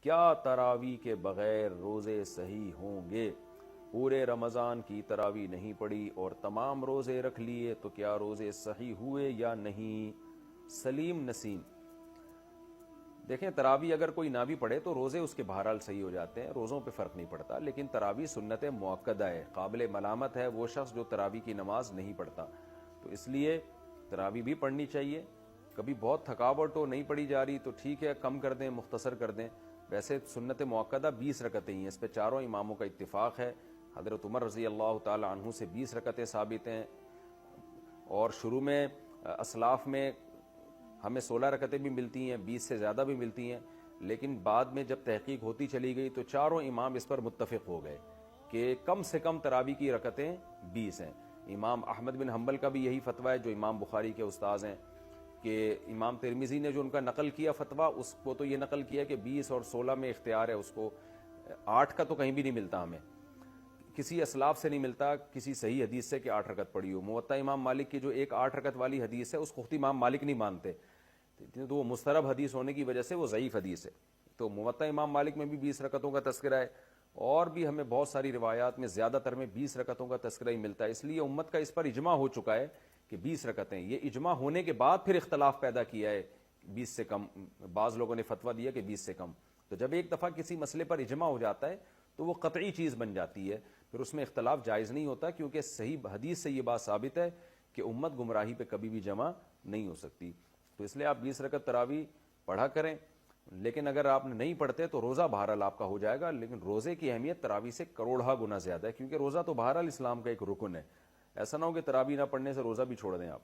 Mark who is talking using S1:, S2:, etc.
S1: کیا تراوی کے بغیر روزے صحیح ہوں گے؟ پورے رمضان کی تراوی نہیں پڑی اور تمام روزے رکھ لیے تو کیا روزے صحیح ہوئے یا نہیں؟ سلیم نسیم، دیکھیں تراوی اگر کوئی نہ بھی پڑھے تو روزے اس کے بہرحال صحیح ہو جاتے ہیں، روزوں پہ فرق نہیں پڑتا، لیکن تراوی سنت مؤکدہ ہے، قابل ملامت ہے وہ شخص جو تراوی کی نماز نہیں پڑھتا، تو اس لیے تراوی بھی پڑھنی چاہیے۔ کبھی بہت تھکاوٹ ہو نہیں پڑھی جا رہی تو ٹھیک ہے، کم کر دیں، مختصر کر دیں۔ ویسے سنت مؤکدہ 20 رکعتیں ہی ہیں، اس پہ چاروں اماموں کا اتفاق ہے۔ حضرت عمر رضی اللہ تعالی عنہ سے 20 رکعتیں ثابت ہیں، اور شروع میں اسلاف میں ہمیں 16 رکعتیں بھی ملتی ہیں، 20 سے زیادہ بھی ملتی ہیں، لیکن بعد میں جب تحقیق ہوتی چلی گئی تو چاروں امام اس پر متفق ہو گئے کہ کم سے کم تراوی کی رکعتیں 20 ہیں۔ امام احمد بن حنبل کا بھی یہی فتویٰ ہے جو امام بخاری کے استاذ ہیں، کہ امام ترمذی نے جو ان کا نقل کیا فتویٰ، اس کو تو یہ نقل کیا کہ 20 اور 16 میں اختیار ہے اس کو، 8 کا تو کہیں بھی نہیں ملتا، ہمیں کسی اسلاف سے نہیں ملتا کسی صحیح حدیث سے کہ 8 رکعت پڑھی ہو۔ موطا امام مالک کی جو ایک 8 رکعت والی حدیث ہے اس کو خود امام مالک نہیں مانتے، تو وہ مسترب حدیث ہونے کی وجہ سے وہ ضعیف حدیث ہے۔ تو موطا امام مالک میں بھی 20 رکعتوں کا تذکرہ ہے، اور بھی ہمیں بہت ساری روایات میں زیادہ تر میں 20 رکعتوں کا تذکرہ ہی ملتا ہے، اس لیے امت کا اس پر اجماع ہو چکا ہے کہ 20 رکعتیں۔ یہ اجماع ہونے کے بعد پھر اختلاف پیدا کیا ہے 20 سے کم، بعض لوگوں نے فتویٰ دیا کہ 20 سے کم۔ تو جب ایک دفعہ کسی مسئلے پر اجماع ہو جاتا ہے تو وہ قطعی چیز بن جاتی ہے، پھر اس میں اختلاف جائز نہیں ہوتا، کیونکہ صحیح حدیث سے یہ بات ثابت ہے کہ امت گمراہی پہ کبھی بھی جمع نہیں ہو سکتی۔ تو اس لیے آپ 20 رکعت تراوی پڑھا کریں، لیکن اگر آپ نہیں پڑھتے تو روزہ بہرحال آپ کا ہو جائے گا، لیکن روزے کی اہمیت تراوی سے کروڑہ گنا زیادہ ہے، کیونکہ روزہ تو بہرحال اسلام کا ایک رکن ہے۔ ایسا نہ ہو کہ تراوی نہ پڑھنے سے روزہ بھی چھوڑ دیں آپ۔